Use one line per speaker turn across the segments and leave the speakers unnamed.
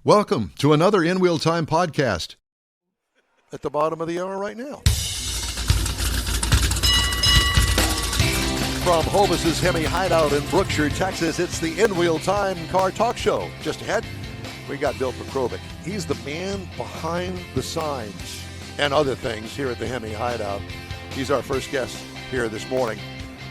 Welcome to another In Wheel Time podcast.
At the bottom of the hour right now. From Hovis's Hemi Hideout in Brookshire, Texas, it's the In Wheel Time Car Talk Show. Just ahead, we got Bill Prokrobik. He's the man behind the signs and other things here at the Hemi Hideout. He's our first guest here this morning.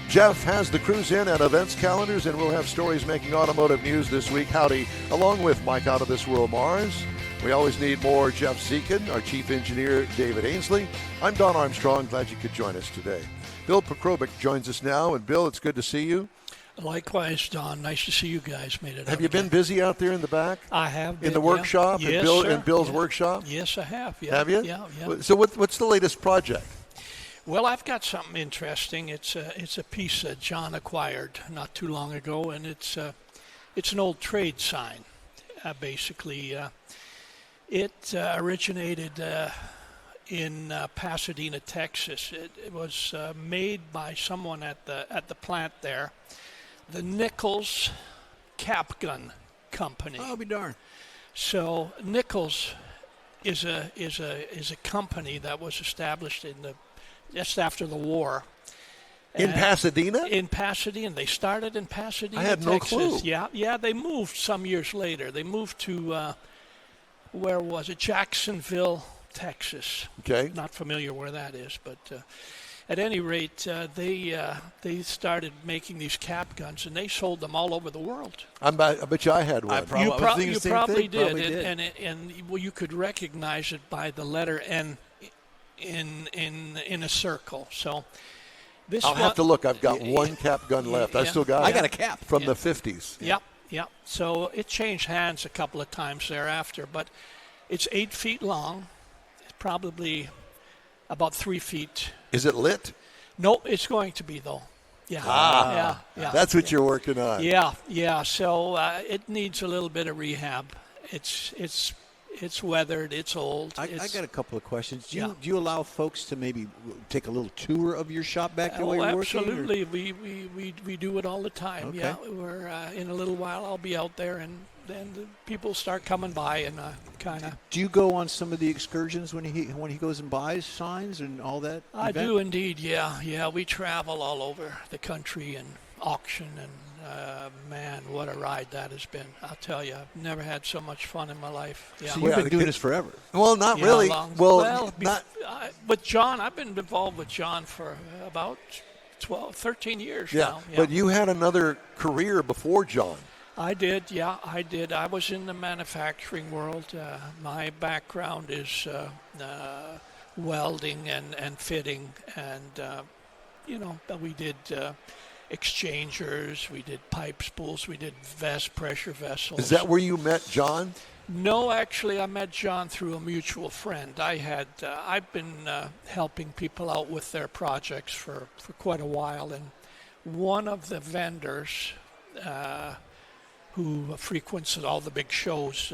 Jeff has the cruise in and events calendars, and we'll have stories making automotive news this week. Howdy, along with Mike Out of This World Mars. We always need more Jeff Zekin, our chief engineer, David Ainsley. I'm Don Armstrong. Glad you could join us today. Bill Prokrobik joins us now. And Bill, it's good to see you.
Likewise, Don. Nice to see you guys. Made it.
Have you been busy out there in the back?
I have been.
In the workshop?
Yeah. Yes,
in Bill's workshop?
Yes, I have. Yeah.
Have you?
Yeah.
So what's the latest project?
Well, I've got something interesting. It's a piece that John acquired not too long ago, and it's an old trade sign, basically. It originated in Pasadena, Texas. It was made by someone at the plant there, the Nichols Cap Gun Company.
I'll be darned.
So Nichols is a company that was established just after the war.
In Pasadena?
In Pasadena. They started in Pasadena,
I had no
Texas.
clue.
Yeah, they moved some years later. They moved to, where was it? Jacksonville, Texas.
Okay.
Not familiar where that is, but at any rate, they started making these cap guns, and they sold them all over the world.
I bet you I had one.
You probably did.
Probably did.
And you could recognize it by the letter N in a circle. So this
I'll have to look. I've got one cap gun left. I
Yeah.
still got it.
I got a cap.
From the 50s.
Yep. So it changed hands a couple of times thereafter, but it's 8 feet long. It's probably about 3 feet.
Is it lit?
No, it's going to be though. Yeah. Yeah.
That's what you're working on.
Yeah. So it needs a little bit of rehab. It's weathered. It's old.
I got a couple of questions. Do you allow folks to maybe take a little tour of your shop back there while you're working?
Absolutely. We do it all the time.
Okay.
Yeah, we're in a little while I'll be out there, and then the people start coming by and kind of.
Do you go on some of the excursions when he goes and buys signs and all that?
I do indeed. Yeah. We travel all over the country and auction, and man, what a ride that has been! I'll tell you, I've never had so much fun in my life. Yeah.
So you've been doing this forever.
Well, not really.
But John, I've been involved with John for about 13 years now. Yeah.
But you had another career before John.
I did. I was in the manufacturing world. My background is welding and fitting, and we did exchangers, we did pipe spools, we did pressure vessels.
Is that where you met John?
No, actually, I met John through a mutual friend. I've been helping people out with their projects for quite a while, and one of the vendors who frequents all the big shows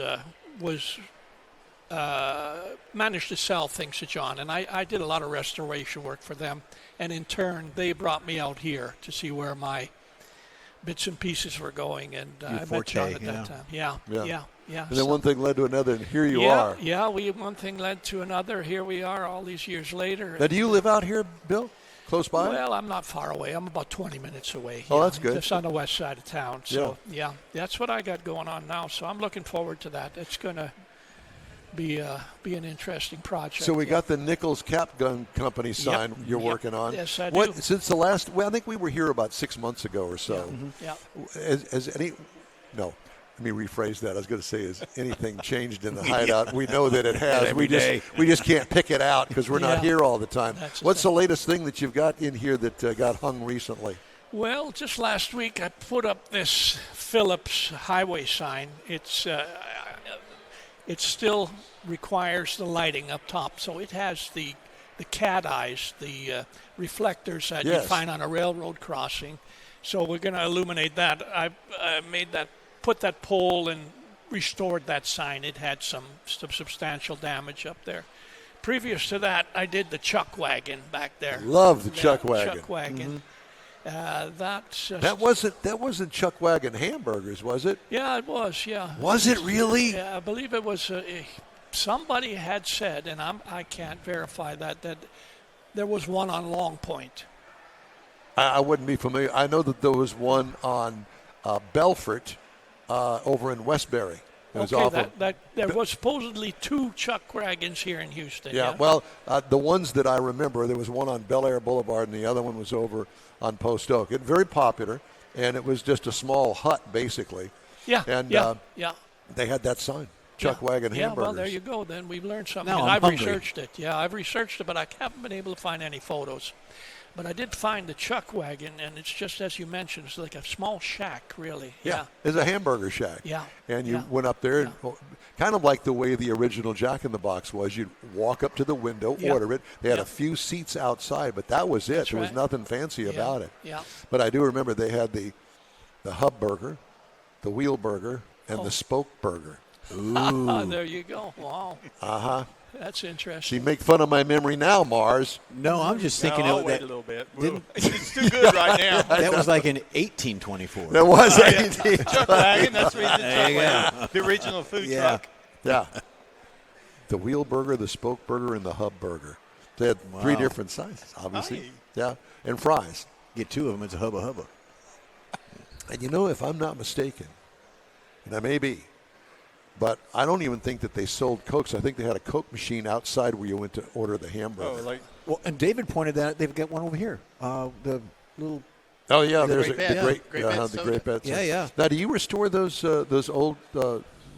managed to sell things to John, and I did a lot of restoration work for them, and in turn they brought me out here to see where my bits and pieces were going, and I met John at that time. Yeah.
And then one thing led to another, and here you are.
Yeah, one thing led to another. Here we are all these years later.
Now, do you live out here, Bill? Close by?
Well, I'm not far away. I'm about 20 minutes away.
Oh, that's good.
Just on the west side of town. So, yeah, that's what I got going on now. So I'm looking forward to that. It's going to be an interesting project.
So we got the Nichols Cap Gun Company sign you're working on.
Yes, I do.
Since the last, I think we were here about 6 months ago or so.
Yeah.
No, let me rephrase that. I was going to say, has anything changed in the hideout? We know that it has. We just can't pick it out because we're not here all the time. What's the latest thing that you've got in here that got hung recently?
Well, just last week I put up this Phillips highway sign. It still requires the lighting up top, so it has the cat eyes, the reflectors that you find on a railroad crossing. So we're going to illuminate that. I put that pole and restored that sign. It had some substantial damage up there. Previous to that, I did the Chuckwagon back there.
Love the Chuckwagon.
Chuckwagon. That's just,
That wasn't Chuckwagon Hamburgers, was it?
Yeah, it was. Yeah.
Was it really?
Yeah, I believe it was. Somebody had said, and I can't verify that there was one on Long Point.
I wouldn't be familiar. I know that there was one on Belfort over in Westbury. It was
There was supposedly 2 Chuckwagons here in Houston.
Yeah, well, the ones that I remember, there was one on Bel Air Boulevard and the other one was over on Post Oak. It very popular, and it was just a small hut, basically.
Yeah,
and
yeah.
They had that sign, Chuckwagon Hamburgers.
Yeah, well, there you go. Then we've learned something.
Now
And
I'm
I've
hungry.
researched it. Yeah, I've researched it, but I haven't been able to find any photos. But I did find the Chuckwagon, and it's just as you mentioned, it's like a small shack, really.
Yeah, it's a hamburger shack.
Yeah.
And you
Yeah.
went up there, and kind of like the way the original Jack in the Box was. You'd walk up to the window,
Yeah.
order it. They had
Yeah.
a few seats outside, but that was it.
That's
There was
right.
nothing fancy about it.
Yeah.
But I do remember they had the hub burger, the wheel burger, and the spoke burger.
There you go. Wow.
Uh-huh.
That's
So
interesting.
you make fun of my memory now, Mars.
No, I'm just thinking
I'll
of
wait
that.
a little bit.
Didn't-
It's too good right now.
That was like in 1824.
There was
Chuckwagon, that's the reason
There you
Chuckwagon. The original food
Yeah.
truck.
Yeah. The wheel burger, the spoke burger, and the hub burger. They had 3 different sizes, obviously.
Aye.
Yeah. And fries.
Get 2 of them. It's a hubba hubba.
And if I'm not mistaken, and I may be, but I don't even think that they sold Cokes. I think they had a Coke machine outside where you went to order the hamburger.
Oh, like
Well, and David pointed that they've got one over here. The little.
Oh, yeah, there's
Great
the
Bed.
great,
Great Bed
the
soda.
Great Bed.
Yeah, yeah.
Now, do you restore those old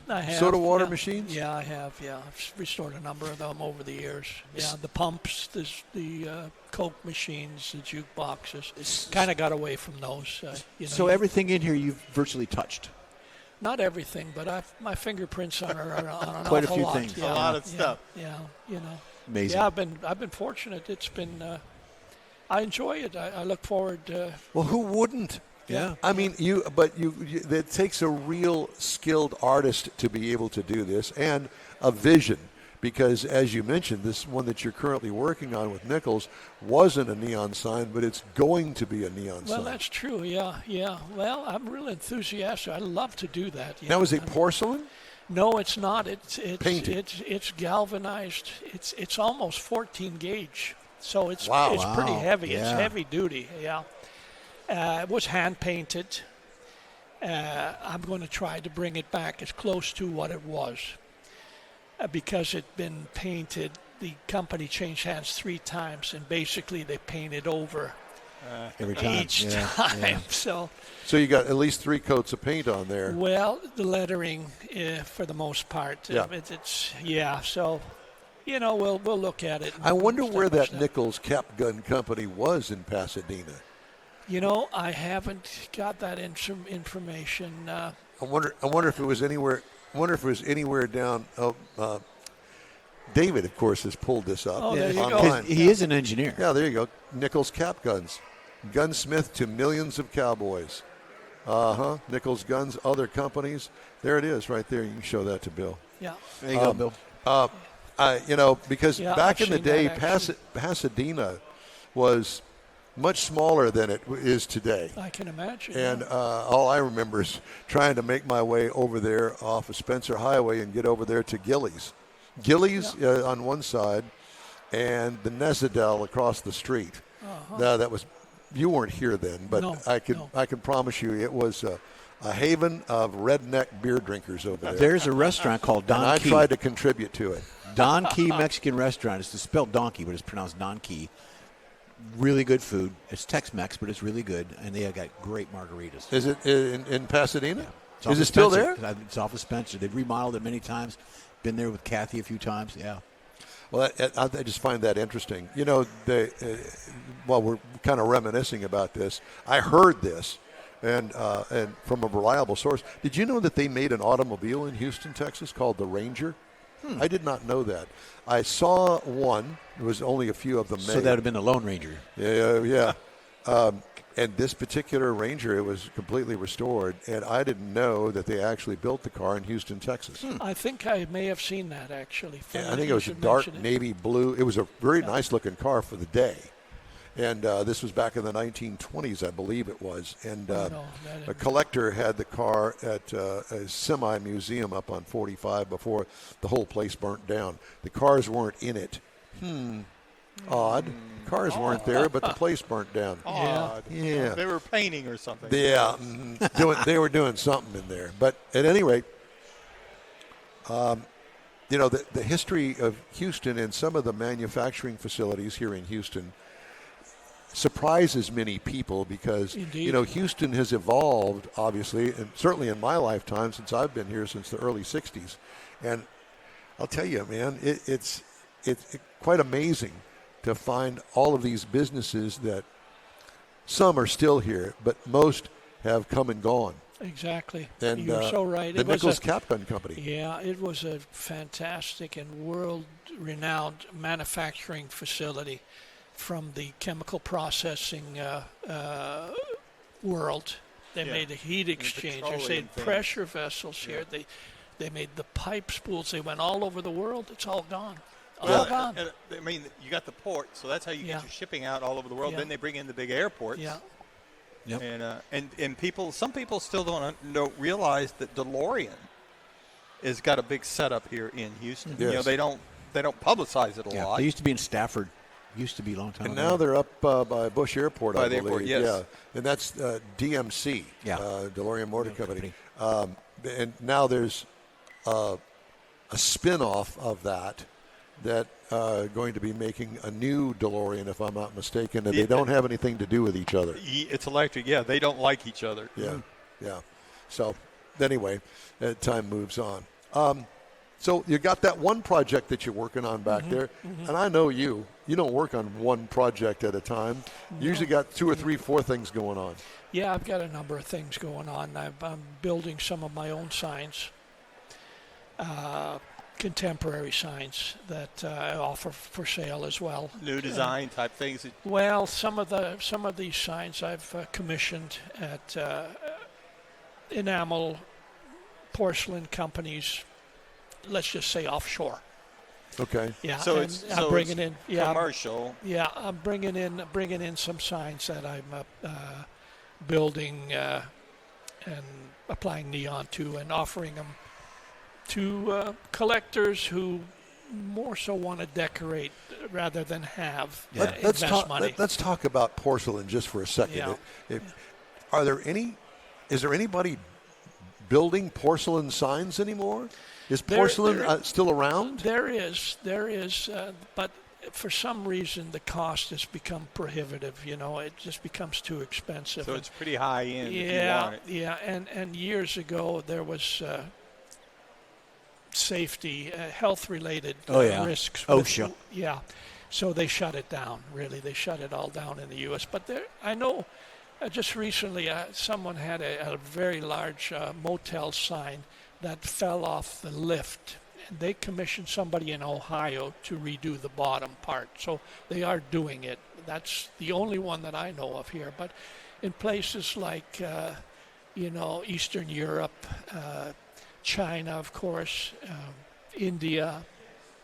I have,
soda water
yeah.
machines?
Yeah, I have. Yeah, I've restored a number of them over the years. Yeah, the pumps, the Coke machines, the jukeboxes. Kind of got away from those.
So everything in here you've virtually touched.
Not everything, but my fingerprints on an
Quite a
awful
few
lot.
things.
Yeah,
A lot of
yeah,
stuff.
Yeah,
Amazing.
Yeah, I've been fortunate. It's been. I enjoy it. I look forward.
Well, who wouldn't?
Yeah.
I mean, it takes a real skilled artist to be able to do this and a vision. Because, as you mentioned, this one that you're currently working on with Nichols wasn't a neon sign, but it's going to be a neon sign.
Well, that's true. Yeah. Well, I'm real enthusiastic. I love to do that.
Now, is it porcelain?
No, it's not. It's
Painted.
It's galvanized. It's almost 14 gauge. So it's
Wow.
it's pretty
Wow.
heavy.
Yeah.
It's heavy duty. Yeah. It was hand painted. I'm going to try to bring it back as close to what it was. Because it'd been painted, the company changed hands 3 times, and basically they painted over
Every time.
each
Yeah,
time.
yeah.
So,
So you got at least 3 coats of paint on there.
well, the lettering, for the most part,
Yeah.
So, we'll look at it.
I wonder
step
where
by
that
step.
Nichols Cap Gun Company was in Pasadena.
I haven't got that information.
I wonder if it was anywhere. I wonder if it was anywhere down. David, of course, has pulled this up
Oh, there you go.
online.
He is an engineer.
Yeah, there you go. Nichols Cap Guns, gunsmith to millions of cowboys. Nichols Guns, other companies. There it is, right there. You can show that to Bill.
Yeah.
There you go, Bill.
Because
Yeah,
back
I've
in the
seen
day,
that, actually.
Pasadena was much smaller than it is today.
I can imagine.
And all I remember is trying to make my way over there off of Spencer Highway and get over there to Gillies. Gillies on one side and the Nesidel across the street. Now, that was, you weren't here then, but
No,
I can
no.
promise you it was a haven of redneck beer drinkers over there.
There's a restaurant called
and I
Don Key.
tried to contribute to it.
Don Key Mexican restaurant. It's spelled donkey, but it's pronounced Don Key. Really good food. It's Tex-Mex, but it's really good, and they have got great margaritas.
Is it in Pasadena?
It's off
Is
of
it still
Spencer.
there?
It's off of Spencer. They've remodeled it many times. Been there with Kathy a few times. Yeah.
Well, I just find that interesting. While we're kind of reminiscing about this, I heard this, and from a reliable source. Did you know that they made an automobile in Houston, Texas, called the Ranger? I did not know that. I saw one. There was only a few of them made.
So that would have been the Lone Ranger.
Yeah. And this particular Ranger, it was completely restored, and I didn't know that they actually built the car in Houston, Texas.
I think I may have seen that, actually.
Yeah, I think it was a dark navy blue. It was a very nice-looking car for the day. And this was back in the 1920s, I believe it was. And
No, that
a collector had the car at a semi-museum up on 45 before the whole place burnt down. The cars weren't in it. Odd. Cars weren't there, but the place burnt down.
Odd.
Yeah.
They were painting or something.
Yeah, they were doing something in there. But at any rate, you know, the history of Houston and some of the manufacturing facilities here in Houston surprises many people because,
Indeed.
you know, Houston has evolved, obviously, and certainly in my lifetime since I've been here since the early 60s. And I'll tell you, man, it's quite amazing to find all of these businesses that some are still here, but most have come and gone.
Exactly.
And
You're so right.
The
It was
Nichols
a-
Cap Gun Company.
Yeah, it was a fantastic and world-renowned manufacturing facility from the chemical processing world. They
Yeah.
made the heat exchangers. They
petroleum
had
things.
pressure vessels here. They made the pipe spools. They went all over the world. It's all gone. All gone.
And, I mean, you got the port, so that's how you
Yeah.
get your shipping out all over the world.
Yeah.
Then they bring in the big airports.
Yeah.
Yep.
And some people still don't realize that DeLorean has got a big setup here in Houston. You know,
Yes.
they don't publicize it a
Yeah,
lot.
they used to be in Stafford. Used to be a long time
And
ago.
now they're up by Bush Airport,
By
I
the
believe.
airport, yes.
Yeah, and that's DMC,
Yeah.
DeLorean Motor Company. And now there's a spin-off of that going to be making a new DeLorean, if I'm not mistaken, and they don't have anything to do with each other.
It's electric. Yeah, they don't like each other.
Yeah, yeah. So anyway, time moves on. So you got that one project that you're working on back there, and I know you don't work on one project at a time. You usually got 2 or 3, 4 things going on.
Yeah, I've got a number of things going on. I'm building some of my own signs, contemporary signs that I offer for sale as well.
New design type things.
Well, some of these signs I've commissioned at enamel porcelain companies. Let's just say offshore.
Okay.
Yeah,
So
and
it's
I'm bringing in
commercial.
Yeah, I'm bringing in some signs that I'm building and applying neon to and offering them to collectors who more so want to decorate rather than have invest money.
Let's talk about porcelain just for a second.
Yeah.
Is there anybody building porcelain signs anymore? Is
There-
porcelain still around?
There is, but for some reason the cost has become prohibitive. You know, it just becomes too expensive.
So it's pretty high end if you
Yeah,
want it.
yeah, and years ago there was safety, health-related
Oh, yeah.
risks.
OSHA.
Yeah, so they shut it down. Really, they shut it all down in the U.S. But I know, just recently, someone had a very large motel sign that fell off the lift. And they commissioned somebody in Ohio to redo the bottom part. So they are doing it. That's the only one that I know of here. But in places like, Eastern Europe, China, of course, India,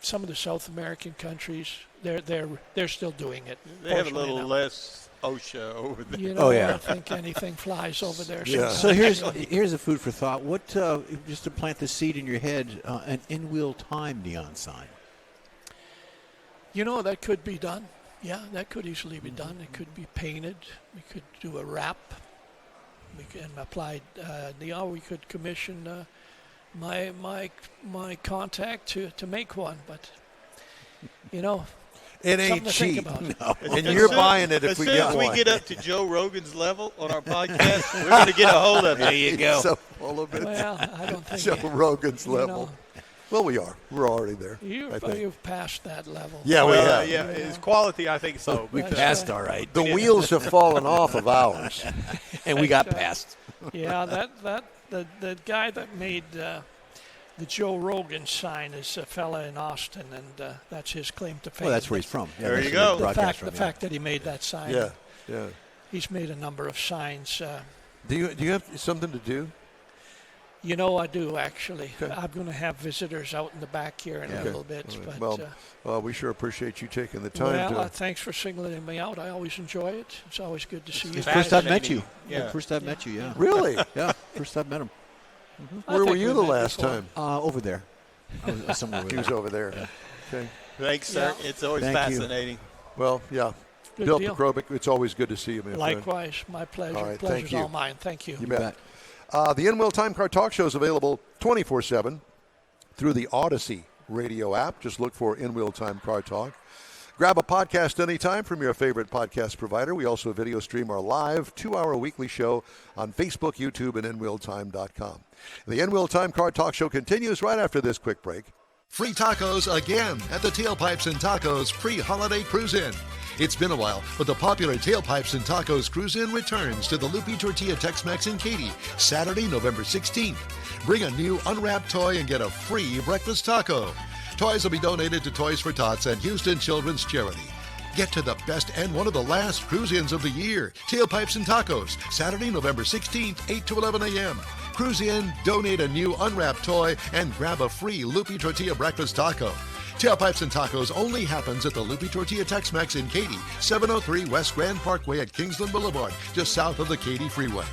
some of the South American countries, they're still doing it.
They have a
Fortunately
little
now.
less OSHA over there.
You
Oh,
know,
yeah.
I don't think anything flies over there.
Yeah.
sometimes.
So here's a food for thought. What just to plant the seed in your head, an in-wheel time neon sign.
You know, that could be done. Yeah, that could easily be done. It could be painted. We could do a wrap. We can apply neon. We could commission my contact to make one. But,
It
something
ain't
to think
cheap.
about.
And you're buying it if
As
we
soon
get
as
one.
we get up to Joe Rogan's level on our podcast, we're going to get a hold of it.
you go.
So full of it.
Well, I don't think
Joe Rogan's
you
level.
know,
Well, we are. We're already there. I think.
you've passed that level.
Yeah, we
Well,
have.
yeah, it's quality, I think so.
We
That's
passed
right.
all right,
The wheels have fallen off of ours.
and we got past.
Yeah, the guy that made the Joe Rogan sign is a fella in Austin, and that's his claim to fame.
Well, that's where he's from. Yeah,
There
that's
you
where
go.
the
The
broadcast
fact
from,
that he made that sign.
Yeah.
He's made a number of signs.
Do you have something to do?
You know, I do, actually.
Okay.
I'm going to have visitors out in the back here in a little bit.
Right.
But,
well, we sure appreciate you taking the time to...
thanks for singling me out. I always enjoy it. It's always good to see you.
First I've met you.
Yeah.
First I've met you, yeah.
Really?
Yeah, first I've met him.
Where were you the last time?
Over there. I was somewhere with
He was over there.
Yeah.
Okay.
Thanks, sir.
Yeah.
It's always
Thank you.
fascinating.
Well, yeah.
Good
Bill
deal.
Prokrobik, it's always good to see you, my friend.
Likewise. My pleasure.
All right,
Pleasure's
thank you.
all mine. Thank you.
You bet. The In-Wheel Time Car Talk Show is available 24/7 through the Odyssey radio app. Just look for In-Wheel Time Car Talk. Grab a podcast anytime from your favorite podcast provider. We also video stream our live 2-hour weekly show on Facebook, YouTube, and InWheelTime.com. The In-Wheel Time Car Talk Show continues right after this quick break.
Free tacos again at the Tailpipes and Tacos pre-holiday cruise-in. It's been a while, but the popular Tailpipes and Tacos cruise-in returns to the Lupe Tortilla Tex-Mex in Katy, Saturday, November 16th. Bring a new unwrapped toy and get a free breakfast taco. Toys will be donated to Toys for Tots and Houston Children's Charity. Get to the best and one of the last cruise-ins of the year. Tailpipes and Tacos, Saturday, November 16th, 8 to 11 a.m. Cruise in, donate a new unwrapped toy, and grab a free Lupe Tortilla breakfast taco. Tailpipes and Tacos only happens at the Lupe Tortilla Tex-Mex in Katy, 703 West Grand Parkway at Kingsland Boulevard, just south of the Katy Freeway.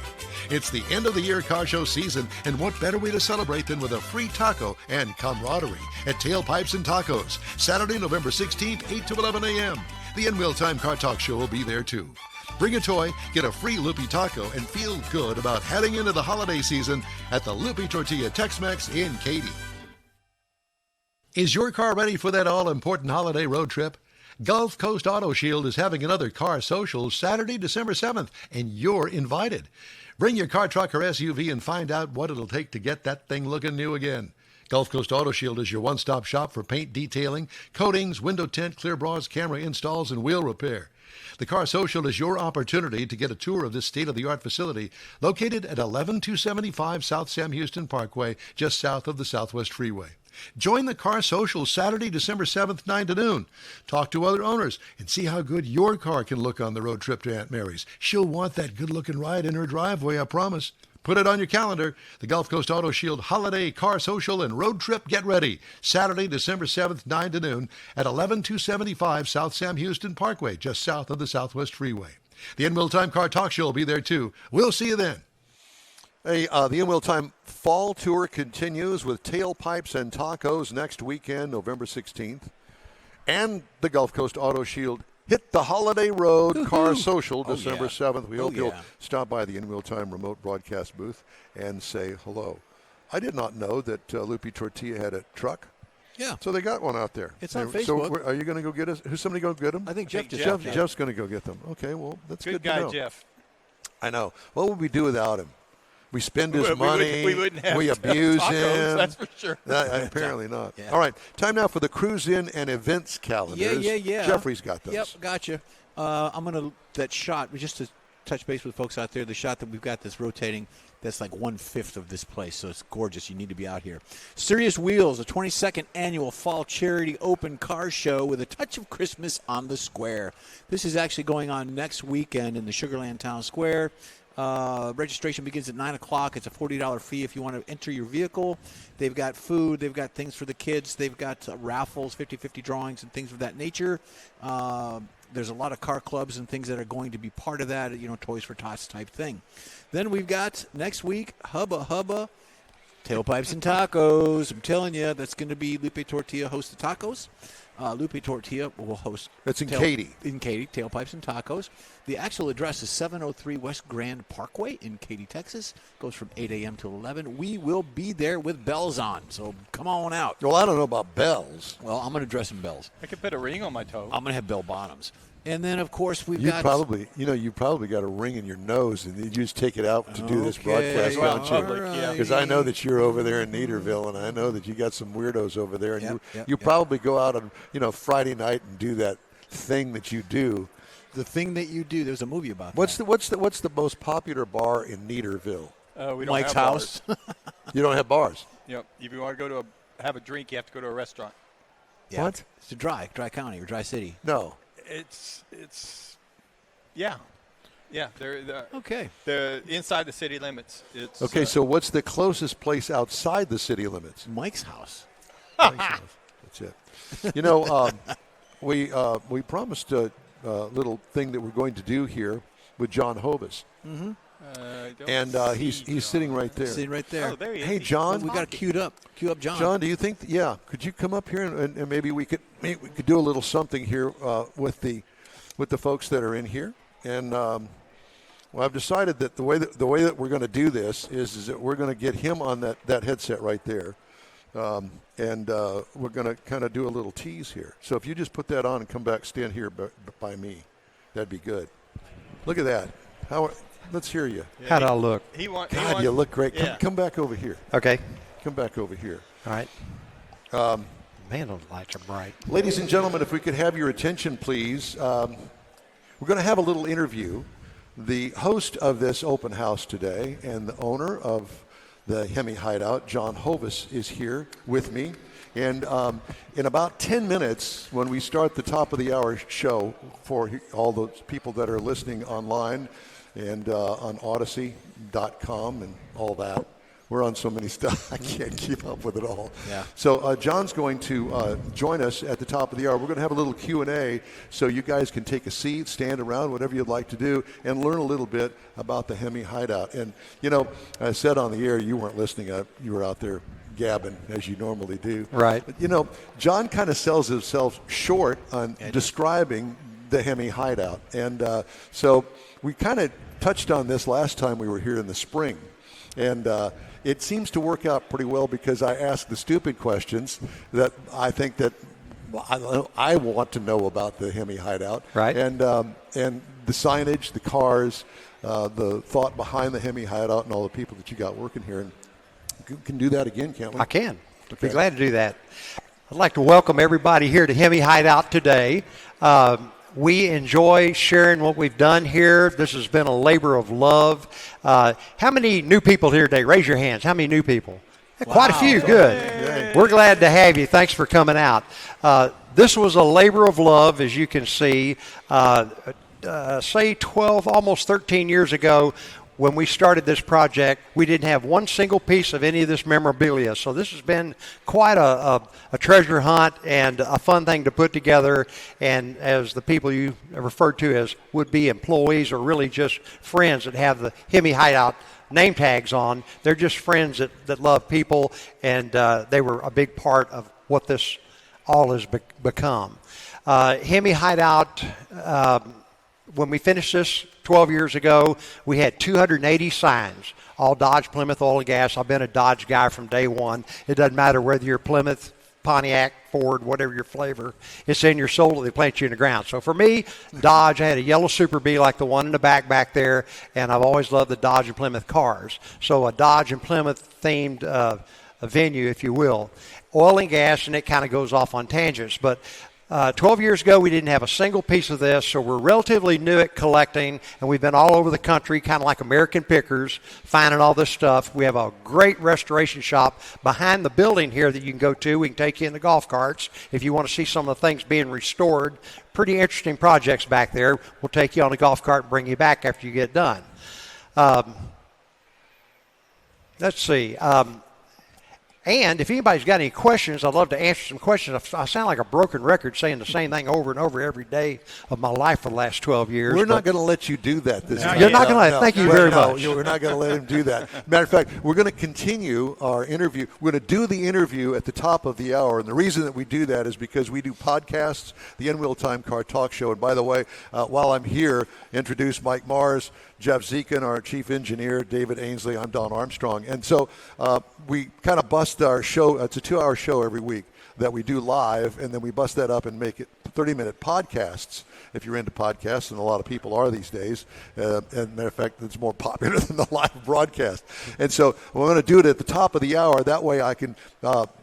It's the end of the year car show season, and what better way to celebrate than with a free taco and camaraderie at Tailpipes and Tacos, Saturday, November 16th, 8 to 11 a.m. The In-Wheel Time Car Talk Show will be there too. Bring a toy, get a free Lupe taco, and feel good about heading into the holiday season at the Lupe Tortilla Tex-Mex in Katy. Is your car ready for that all-important holiday road trip? Gulf Coast Auto Shield is having another car social Saturday, December 7th, and you're invited. Bring your car, truck, or SUV and find out what it'll take to get that thing looking new again. Gulf Coast Auto Shield is your one-stop shop for paint detailing, coatings, window tint, clear bras, camera installs, and wheel repair. The Car Social is your opportunity to get a tour of this state-of-the-art facility located at 11275 South Sam Houston Parkway, just south of the Southwest Freeway. Join the Car Social Saturday, December 7th, 9 to noon. Talk to other owners and see how good your car can look on the road trip to Aunt Mary's. She'll want that good-looking ride in her driveway, I promise. Put it on your calendar. The Gulf Coast Auto Shield Holiday Car Social and Road Trip Get Ready. Saturday, December 7th, 9 to noon at 11275 South Sam Houston Parkway, just south of the Southwest Freeway. The In-Wheel Time Car Talk Show will be there too. We'll see you then.
Hey, the In-Wheel Time Fall Tour continues with Tailpipes and Tacos next weekend, November 16th. And the Gulf Coast Auto Shield Hit the Holiday Road Car Social December 7th. We hope you'll stop by the In-Wheel Time remote broadcast booth and say hello. I did not know that Lupe Tortilla had a truck.
Yeah.
So they got one out there.
It's on
So
Facebook.
are you going to go get us? Who's somebody going to get them?
I think Jeff just
Jeff's going to go get them. Okay, well, that's good to
guy,
know.
Jeff.
I know. What would we do without him? We spend his money.
We wouldn't have
we abuse
tacos,
him.
That's for sure.
Apparently not.
Yeah.
All right. Time now for the cruise in and events calendars.
Yeah.
Jeffrey's got those.
Yep, gotcha. I'm going to, that shot, just to touch base with folks out there, the shot that we've got that's rotating, that's like 1/5 of this place, so it's gorgeous. You need to be out here. Serious Wheels, the 22nd annual Fall Charity Open Car Show with a touch of Christmas on the square. This is actually going on next weekend in the Sugarland Town Square. Registration begins at 9 o'clock. It's a $40 fee if you want to enter your vehicle. They've got food. They've got things for the kids. They've got raffles, 50-50 drawings, and things of that nature. There's a lot of car clubs and things that are going to be part of that, Toys for Tots type thing. Then we've got next week, Hubba, Tailpipes and Tacos. I'm telling you, that's going to be Lupe Tortilla host the tacos. Lupe Tortilla will host.
That's in Katy.
In Katy, Tailpipes and Tacos. The actual address is 703 West Grand Parkway in Katy, Texas. Goes from 8 a.m. to 11. We will be there with bells on, so come on out.
Well, I don't know about bells.
Well, I'm going to dress in bells.
I could put a ring on my toe.
I'm going to have bell bottoms. And then, of course, we've
You
got...
you probably got a ring in your nose, and you just take it out to do this broadcast,
Well,
don't
public,
you?
yeah.
Because I know that you're over there in Neederville, and I know that you got some weirdos over there, and
Yep,
you probably go out on Friday night and do that thing that you do.
The thing that you do, there's a movie about
What's
that.
the most popular bar in Neederville?
We don't
Mike's
have
house.
bars.
You don't have bars.
Yep. If you want to go to have a drink, you have to go to a restaurant.
Yeah.
What?
It's a dry county or dry city.
No.
It's yeah. Yeah, they're
Okay.
They're inside the city limits. It's
Okay, so what's the closest place outside the city limits?
Mike's house.
That's it. You know, we promised a little thing that we're going to do here with John Hovis.
Mm-hmm.
And he's sitting right there.
Sitting right there.
Oh, there he is.
Hey, John.
We got it queued up. Cue up John.
John, do you think? Could you come up here and maybe we could do a little something here with the folks that are in here? And well, I've decided that the way that we're going to do this is that we're going to get him on that headset right there, and we're going to kind of do a little tease here. So if you just put that on and come back, stand here by me, that'd be good. Look at that. Let's hear you.
Yeah,
How do I look?
God, you look great.
Yeah.
Come back over here.
Okay.
Come back over here.
All right. Man, those lights are bright.
Ladies and gentlemen, if we could have your attention, please. We're going to have a little interview. The host of this open house today and the owner of the Hemi Hideout, John Hovis, is here with me. And in about 10 minutes, when we start the top of the hour show for all those people that are listening online and on Odyssey.com and all that, we're on so many stuff, I can't keep up with it all.
Yeah.
So John's going to join us at the top of the hour. We're going to have a little Q&A so you guys can take a seat, stand around, whatever you'd like to do, and learn a little bit about the Hemi Hideout. And, you know, I said on the air, you weren't listening. You were out there gabbing, as you normally do.
Right.
But, you know, John kind of sells himself short on describing the Hemi Hideout. And so we kind of touched on this last time we were here in the spring. And it seems to work out pretty well because I ask the stupid questions that I think that I want to know about the Hemi Hideout.
Right.
And the signage, the cars, the thought behind the Hemi Hideout and all the people that you got working here. And we can do that again, can't we?
I can.
Okay.
Be glad to do that. I'd like to welcome everybody here to Hemi Hideout today. We enjoy sharing what we've done here. This has been a labor of love. How many new people here today? Raise your hands. How many new people? Quite a few. Good.
Yay.
We're glad to have you. Thanks for coming out. This was a labor of love, as you can see. Say 12, almost 13 years ago, when we started this project, we didn't have one single piece of any of this memorabilia. So this has been quite a treasure hunt and a fun thing to put together. And as the people you referred to as would-be employees or really just friends that have the Hemi Hideout name tags on, they're just friends that love people, and they were a big part of what this all has become. Hemi Hideout, when we finished this 12 years ago, we had 280 signs, all Dodge, Plymouth, oil and gas. I've been a Dodge guy from day one. It doesn't matter whether you're Plymouth, Pontiac, Ford, whatever your flavor. It's in your soul that they plant you in the ground. So for me, Dodge, I had a yellow Super Bee like the one in the back there, and I've always loved the Dodge and Plymouth cars. So a Dodge and Plymouth themed a venue, if you will. Oil and gas, and it kind of goes off on tangents, but 12 years ago, we didn't have a single piece of this, so we're relatively new at collecting, and we've been all over the country, kind of like American pickers, finding all this stuff. We have a great restoration shop behind the building here that you can go to. We can take you in the golf carts if you want to see some of the things being restored. Pretty interesting projects back there. We'll take you on a golf cart and bring you back after you get done. Let's see. And if anybody's got any questions, I'd love to answer some questions. I sound like a broken record saying the same thing over and over every day of my life for the last 12 years.
We're not going to let you do that this time.
You're not going to let. Thank you very much.
We're not going to let him do that. Matter of fact, we're going to continue our interview. We're going to do the interview at the top of the hour. And the reason that we do that is because we do podcasts, the N-Wheel Time Car Talk Show. And by the way, while I'm here, introduce Mike Mars, Jeff Zekin, our chief engineer, David Ainsley. I'm Don Armstrong. And so we kind of bust our show. It's a 2-hour show every week that we do live, and then we bust that up and make it 30-minute podcasts, if you're into podcasts, and a lot of people are these days. And matter of fact, it's more popular than the live broadcast. And so we're going to do it at the top of the hour. That way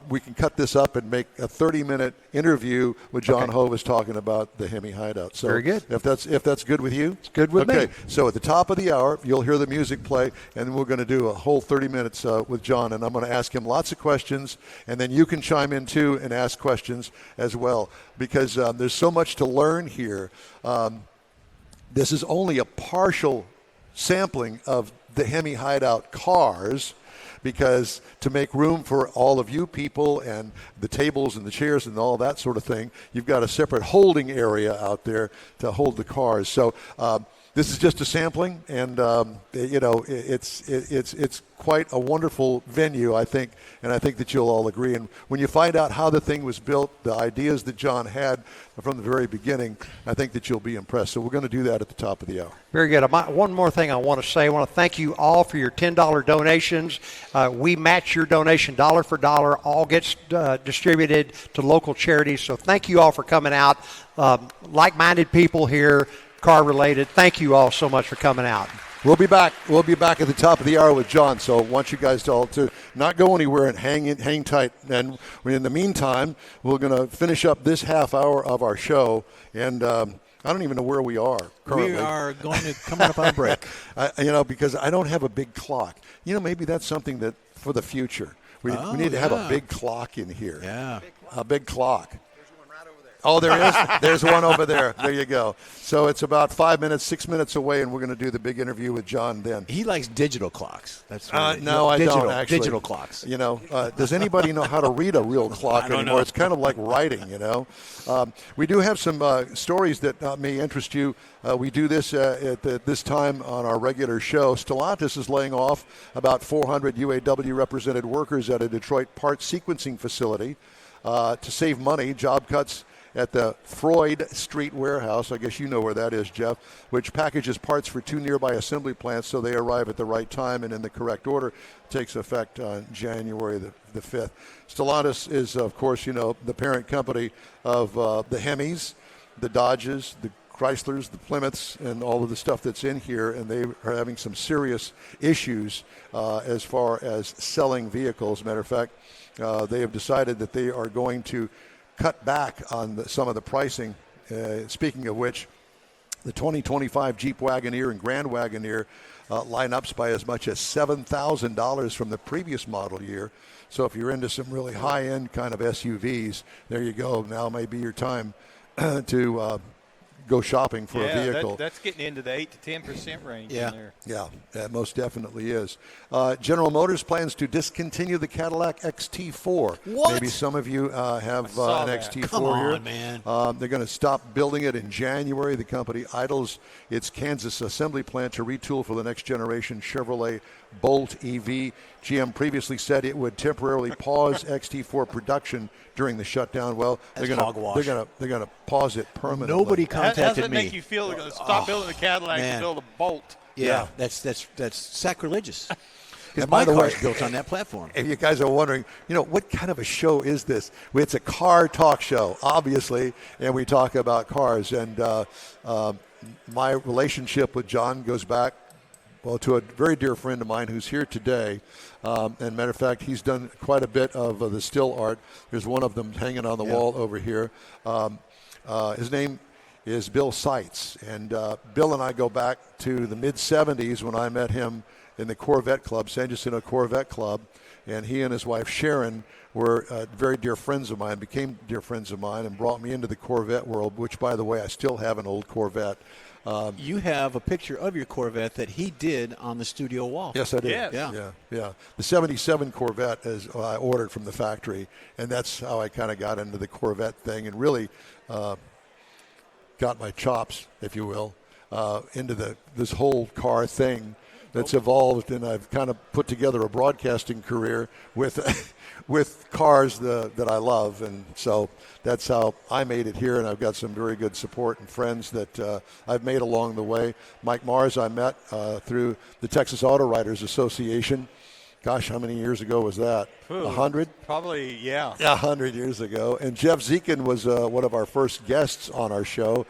we can cut this up and make a 30-minute interview with John Hovis talking about the Hemi Hideout. So
very good.
If that's good with you?
It's good with me.
Okay, so at the top of the hour, you'll hear the music play, and then we're going to do a whole 30 minutes with John, and I'm going to ask him lots of questions, and then you can chime in too and ask questions as well, because there's so much to learn here. this is only a partial sampling of the Hemi Hideout cars, because to make room for all of you people and the tables and the chairs and all that sort of thing, you've got a separate holding area out there to hold the cars. So this is just a sampling, and it's quite a wonderful venue, I think, and I think that you'll all agree. And when you find out how the thing was built, the ideas that John had from the very beginning, I think that you'll be impressed. So we're going to do that at the top of the hour.
Very good. One more thing I want to say. I want to thank you all for your $10 donations. We match your donation dollar for dollar. All gets distributed to local charities. So thank you all for coming out. Like-minded people here, car-related. Thank you all so much for coming out.
We'll be back. We'll be back at the top of the hour with John. So I want you guys to all to not go anywhere and hang tight. And in the meantime, we're going to finish up this half hour of our show. And I don't even know where we are currently.
We are going to come up on a break.
Because I don't have a big clock. Maybe that's something that for the future. We need to have a big clock in here.
Yeah.
A big clock. Oh, there is. There's one over there. There you go. So it's about 6 minutes away, and we're going to do the big interview with John then.
He likes digital clocks. That's
no, I don't actually.
Digital clocks.
Does anybody know how to read a real clock anymore? It's kind of like writing, We do have some stories that may interest you. We do this at this time on our regular show. Stellantis is laying off about 400 UAW-represented workers at a Detroit parts sequencing facility to save money. Job cuts at the Freud Street warehouse, I guess you know where that is, Jeff, which packages parts for 2 nearby assembly plants so they arrive at the right time and in the correct order. It takes effect on January the 5th. Stellantis is, of course, the parent company of the Hemis, the Dodges, the Chryslers, the Plymouths, and all of the stuff that's in here, and they are having some serious issues as far as selling vehicles. Matter of fact, they have decided that they are going to cut back on some of the pricing. Speaking of which, the 2025 Jeep Wagoneer and Grand Wagoneer lineups by as much as $7,000 from the previous model year. So if you're into some really high-end kind of SUVs, there you go. Now may be your time to go shopping for a vehicle.
That's getting into the 8 to 10% range in there.
Yeah, that most definitely is. General Motors plans to discontinue the Cadillac XT4.
What?
Maybe some of you have an XT4
Come on,
here.
man.
They're going to stop building it in January. The company idles its Kansas assembly plant to retool for the next generation Chevrolet Bolt EV. GM previously said it would temporarily pause XT4 production during the shutdown. Well, they're going to pause it permanently.
Nobody
How does
contacted
it
me.
make you feel to stop building a Cadillac and build a Bolt?
Yeah, that's sacrilegious. Because
And by
my
the way,
car's built on that platform.
If you guys are wondering, what kind of a show is this? It's a car talk show, obviously, and we talk about cars. And my relationship with John goes back, to a very dear friend of mine who's here today. And matter of fact, he's done quite a bit of the still art. There's one of them hanging on the wall over here. His name is Bill Seitz. And Bill and I go back to the mid-'70s when I met him in the Corvette Club, San Jacinto Corvette Club. And he and his wife Sharon were very dear friends of mine, became dear friends of mine, and brought me into the Corvette world, which, by the way, I still have an old Corvette.
You have a picture of your Corvette that he did on the studio wall.
Yes, I did.
Yes.
Yeah. The 77 Corvette is I ordered from the factory, and that's how I kind of got into the Corvette thing and really got my chops, if you will, into this whole car thing that's evolved, and I've kind of put together a broadcasting career with with cars that I love, and so that's how I made it here, and I've got some very good support and friends that I've made along the way. Mike Mars I met through the Texas Auto Writers Association. Gosh, how many years ago was that? 100?
Probably, yeah.
100 years ago. And Jeff Zekin was one of our first guests on our show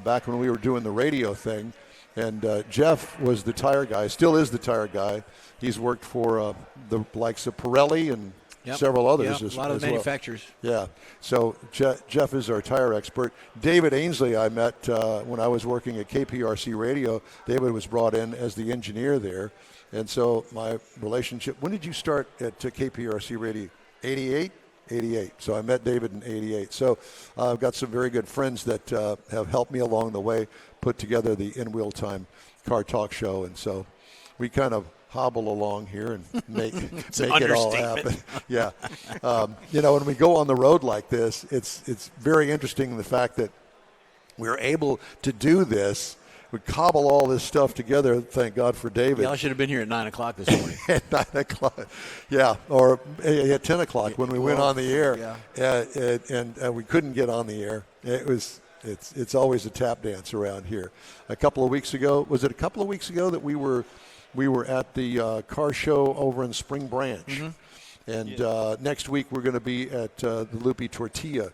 back when we were doing the radio thing. And Jeff was the tire guy, still is the tire guy. He's worked for the likes of Pirelli and several others.
A lot of manufacturers.
Well. Yeah. So Jeff is our tire expert. David Ainsley I met when I was working at KPRC Radio. David was brought in as the engineer there. And so my relationship, when did you start at KPRC Radio? 88? 88. So I met David in 88. So I've got some very good friends that have helped me along the way put together the In Wheel Time Car Talk Show. And so we kind of hobble along here and make it all happen. Yeah. When we go on the road like this, it's very interesting the fact that we're able to do this. We cobble all this stuff together. Thank God for David.
Y'all should have been here at 9 o'clock this morning.
At 9 o'clock. Yeah, or at 10 o'clock when we went on the air.
Yeah.
And we couldn't get on the air. It's always a tap dance around here. A couple of weeks ago that we were at the car show over in Spring Branch. Mm-hmm. And next week we're going to be at the Lupe Tortilla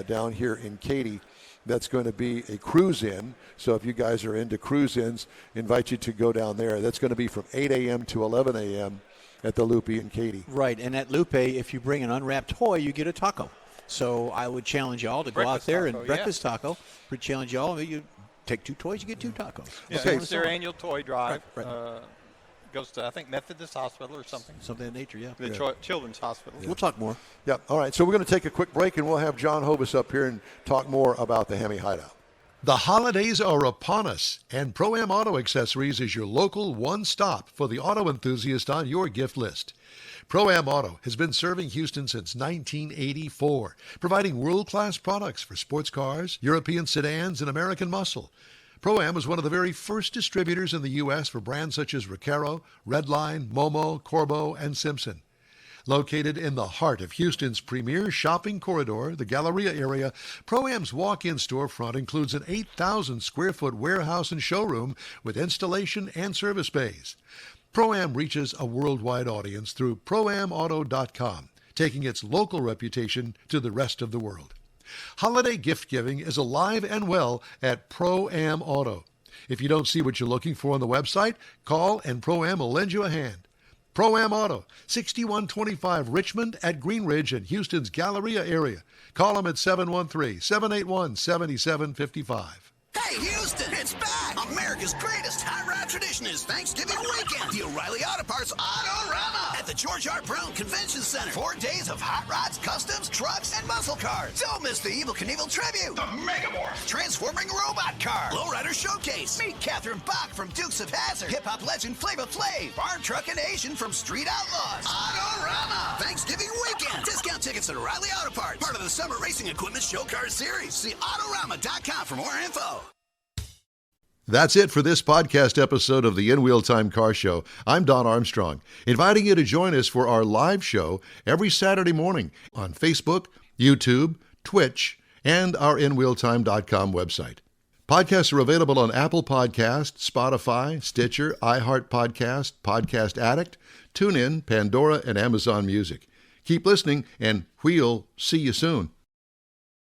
down here in Katy. That's going to be a cruise-in. So if you guys are into cruise-ins, invite you to go down there. That's going to be from 8 a.m. to 11 a.m. at the Lupe in Katy.
Right, and at Lupe, if you bring an unwrapped toy, you get a taco. So I would challenge y'all to go out there and breakfast taco. Would challenge y'all. You take 2 toys, you get 2 tacos.
Yeah,
okay.
It's their annual toy drive.
Right.
Goes to, I think, Methodist Hospital or something.
Something of that nature, yeah.
The Children's Hospital.
We'll talk more.
Yeah. All right. So we're going to take a quick break, and we'll have John Hobus up here and talk more about the Hemi Hideout.
The holidays are upon us, and ProAm Auto Accessories is your local one-stop for the auto enthusiast on your gift list. ProAm Auto has been serving Houston since 1984, providing world-class products for sports cars, European sedans, and American muscle. ProAm was one of the very first distributors in the U.S. for brands such as Recaro, Redline, Momo, Corbeau, and Simpson. Located in the heart of Houston's premier shopping corridor, the Galleria area, ProAm's walk-in storefront includes an 8,000-square-foot warehouse and showroom with installation and service bays. ProAm reaches a worldwide audience through ProAmAuto.com, taking its local reputation to the rest of the world. Holiday gift giving is alive and well at ProAm Auto. If you don't see what you're looking for on the website, call and ProAm will lend you a hand. ProAm Auto, 6125 Richmond at Green Ridge in Houston's Galleria area. Call them at 713-781-7755.
Hey, Houston, it's back! America's greatest hot rod tradition is Thanksgiving weekend. The O'Reilly Auto Parts Auto-Rama at the George R. Brown Convention Center. 4 days of hot rods, customs, trucks, and muscle cars. Don't miss the Evel Knievel tribute. The Megamorph. Transforming robot car. Lowrider showcase. Meet Catherine Bach from Dukes of Hazzard. Hip-hop legend Flava Flav. Farm Truck and Asian from Street Outlaws. Auto-Rama. Thanksgiving weekend. Discount tickets at O'Reilly Auto Parts. Part of the Summer Racing Equipment Show Car Series. See Autorama.com for more info.
That's it for this podcast episode of the In Wheel Time Car Show. I'm Don Armstrong, inviting you to join us for our live show every Saturday morning on Facebook, YouTube, Twitch, and our InWheelTime.com website. Podcasts are available on Apple Podcasts, Spotify, Stitcher, iHeart Podcast, Podcast Addict, TuneIn, Pandora, and Amazon Music. Keep listening, and we'll see you soon.